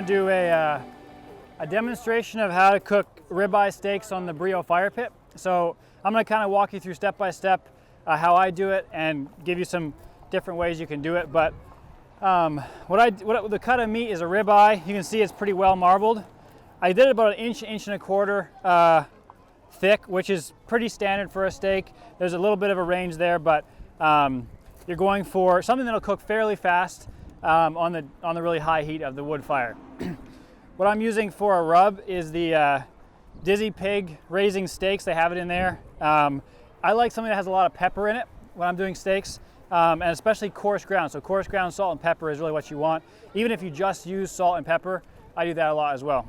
going to do a demonstration of how to cook ribeye steaks on the Breeo fire pit. So I'm going to kind of walk you through step by step how I do it and give you some different ways you can do it. But the cut of meat is a ribeye. You can see it's pretty well marbled. I did it about an inch and a quarter thick, which is pretty standard for a steak. There's a little bit of a range there, but you're going for something that'll cook fairly fast on the really high heat of the wood fire. What I'm using for a rub is the Dizzy Pig Raising Steaks. They have it in there. I like something that has a lot of pepper in it when I'm doing steaks, and especially coarse ground. So coarse ground salt and pepper is really what you want. Even if you just use salt and pepper, I do that a lot as well.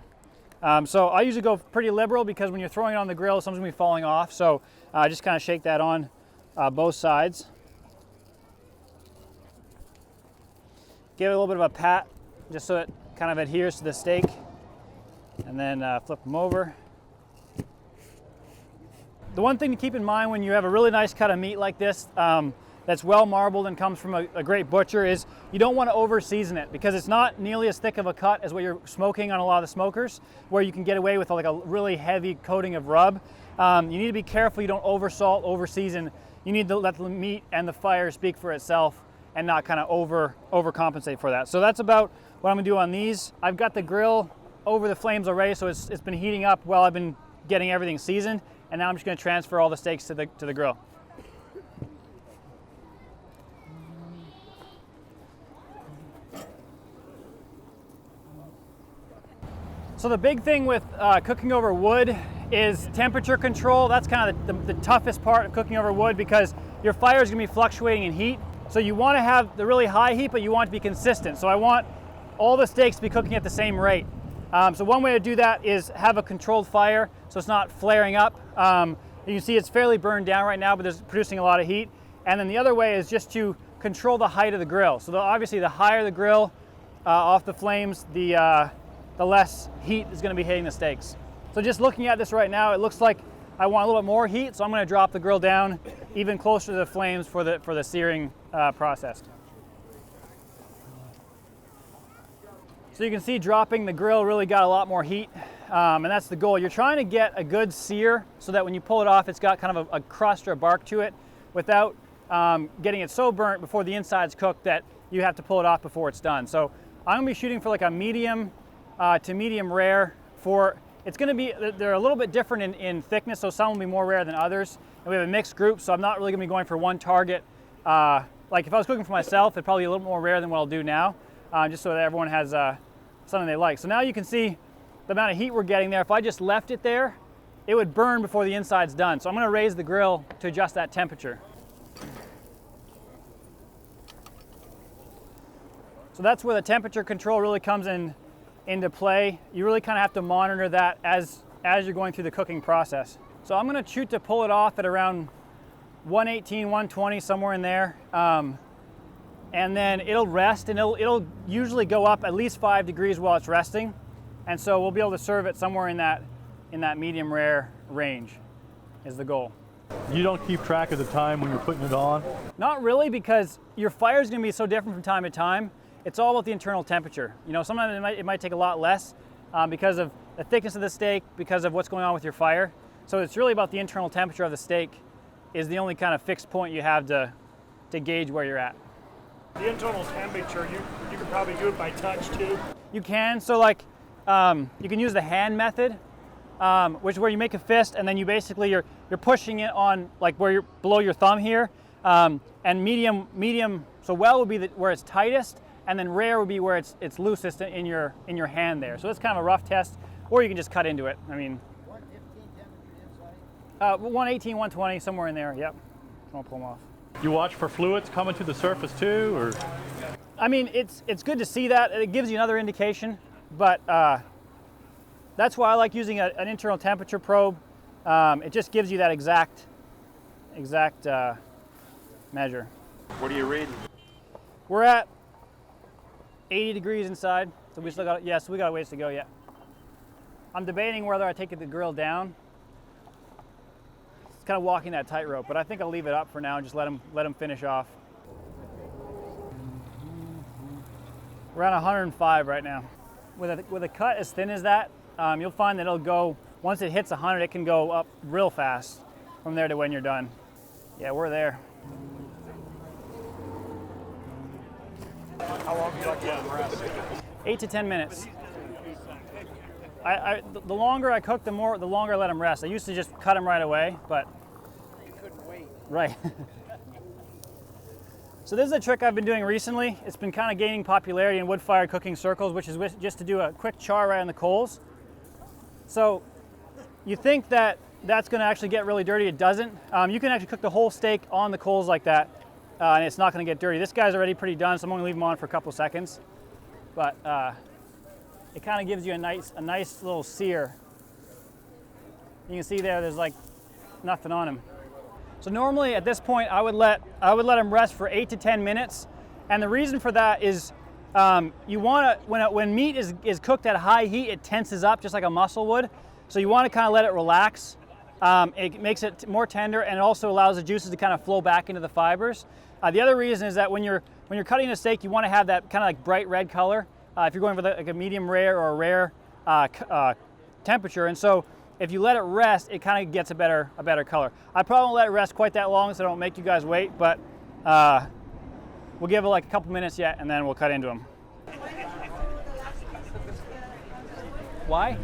So I usually go pretty liberal because when you're throwing it on the grill, something's gonna be falling off. So I just kind of shake that on both sides. Give it a little bit of a pat just so it kind of adheres to the steak, and then flip them over. The one thing to keep in mind when you have a really nice cut of meat like this that's well marbled and comes from a great butcher is you don't want to over season it, because it's not nearly as thick of a cut as what you're smoking on a lot of the smokers, where you can get away with like a really heavy coating of rub. You need to be careful you don't over salt, over season. You need to let the meat and the fire speak for itself and not kind of overcompensate for that. So that's about what I'm gonna do on these. I've got the grill over the flames already, so it's been heating up while I've been getting everything seasoned, and now I'm just gonna transfer all the steaks to the grill. So the big thing with cooking over wood is temperature control. That's kind of the toughest part of cooking over wood, because your fire is gonna be fluctuating in heat. So you want to have the really high heat, but you want it to be consistent. So I want all the steaks to be cooking at the same rate. So one way to do that is have a controlled fire so it's not flaring up. You can see it's fairly burned down right now, but it's producing a lot of heat. And then the other way is just to control the height of the grill. So obviously the higher the grill off the flames, the less heat is going to be hitting the steaks. So just looking at this right now, it looks like I want a little bit more heat, so I'm going to drop the grill down even closer to the flames for the searing process. So you can see dropping the grill really got a lot more heat, and that's the goal. You're trying to get a good sear so that when you pull it off, it's got kind of a crust or a bark to it without getting it so burnt before the inside's cooked that you have to pull it off before it's done. So I'm going to be shooting for like a medium to medium rare. It's going to be, they're a little bit different in thickness, so some will be more rare than others. And we have a mixed group, so I'm not really going to be going for one target. Like if I was cooking for myself, it'd probably be a little more rare than what I'll do now, just so that everyone has something they like. So now you can see the amount of heat we're getting there. If I just left it there, it would burn before the inside's done. So I'm going to raise the grill to adjust that temperature. So that's where the temperature control really comes into play. You really kind of have to monitor that as you're going through the cooking process. So I'm going to shoot to pull it off at around 118, 120, somewhere in there. And then it'll rest, and it'll usually go up at least 5 degrees while it's resting. And so we'll be able to serve it somewhere in that medium rare range is the goal. You don't keep track of the time when you're putting it on? Not really, because your fire is going to be so different from time to time. It's all about the internal temperature. You know, sometimes it might take a lot less because of the thickness of the steak, because of what's going on with your fire. So it's really about the internal temperature of the steak is the only kind of fixed point you have to gauge where you're at. The internal temperature, you can probably do it by touch too. You can, so like you can use the hand method, which is where you make a fist and then you basically you're pushing it on like where you're below your thumb here, and medium. So well would be where it's tightest, and then rare would be where it's loosest in your hand there. So that's kind of a rough test, or you can just cut into it. I mean, 118, 120, somewhere in there. Yep. I'll pull them off. You watch for fluids coming to the surface too, or? I mean, it's good to see that. It gives you another indication, but that's why I like using an internal temperature probe. It just gives you that exact measure. What are you reading? We're at 80 degrees inside, so we still got, we got a ways to go yet. I'm debating whether I take the grill down. It's kind of walking that tightrope, but I think I'll leave it up for now and just let them finish off. We're at 105 right now. with a cut as thin as that, you'll find that it'll go, once it hits 100, it can go up real fast from there to when you're done. Yeah, we're there. How long do you like to let them rest? 8 to 10 minutes. The longer I cook, the longer I let them rest. I used to just cut them right away, but You couldn't wait. right. So this is a trick I've been doing recently. It's been kind of gaining popularity in wood-fired cooking circles, which is just to do a quick char right on the coals. So you think that that's going to actually get really dirty. It doesn't. You can actually cook the whole steak on the coals like that, and it's not going to get dirty. This guy's already pretty done, so I'm going to leave him on for a couple seconds. But it kind of gives you a nice little sear. You can see there's like nothing on him. So normally at this point I would let him rest for 8 to 10 minutes, and the reason for that is you want to, when meat is cooked at high heat, it tenses up just like a muscle would. So you want to kind of let it relax. It makes it more tender, and it also allows the juices to kind of flow back into the fibers. The other reason is that when you're cutting a steak, you want to have that kind of like bright red color. If you're going for like a medium rare or a rare temperature, and so if you let it rest, it kind of gets a better color. I probably won't let it rest quite that long, so I don't make you guys wait, but we'll give it like a couple minutes yet, and then we'll cut into them. Why?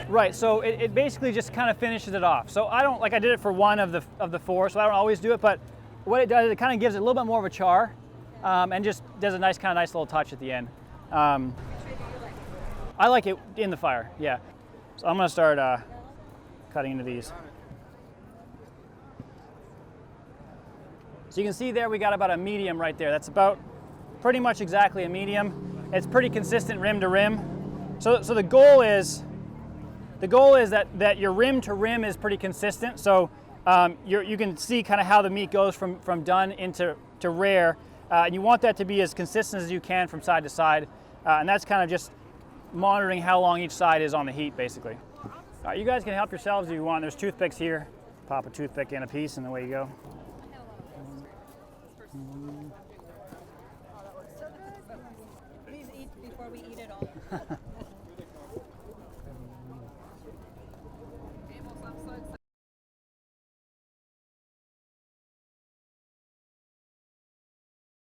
Right, so it basically just kind of finishes it off. So I did it for one of the four, so I don't always do it, but what it does is it kind of gives it a little bit more of a char, and just does a nice little touch at the end. I like it in the fire, yeah. So I'm gonna start cutting into these. So you can see there we got about a medium right there. That's about pretty much exactly a medium. It's pretty consistent rim to rim. So the goal is that your rim to rim is pretty consistent. So you can see kind of how the meat goes from done into rare, and you want that to be as consistent as you can from side to side, and that's kind of just monitoring how long each side is on the heat, basically. All right, you guys can help yourselves if you want. There's toothpicks here. Pop a toothpick in a piece, and away you go. Please eat before we eat it all.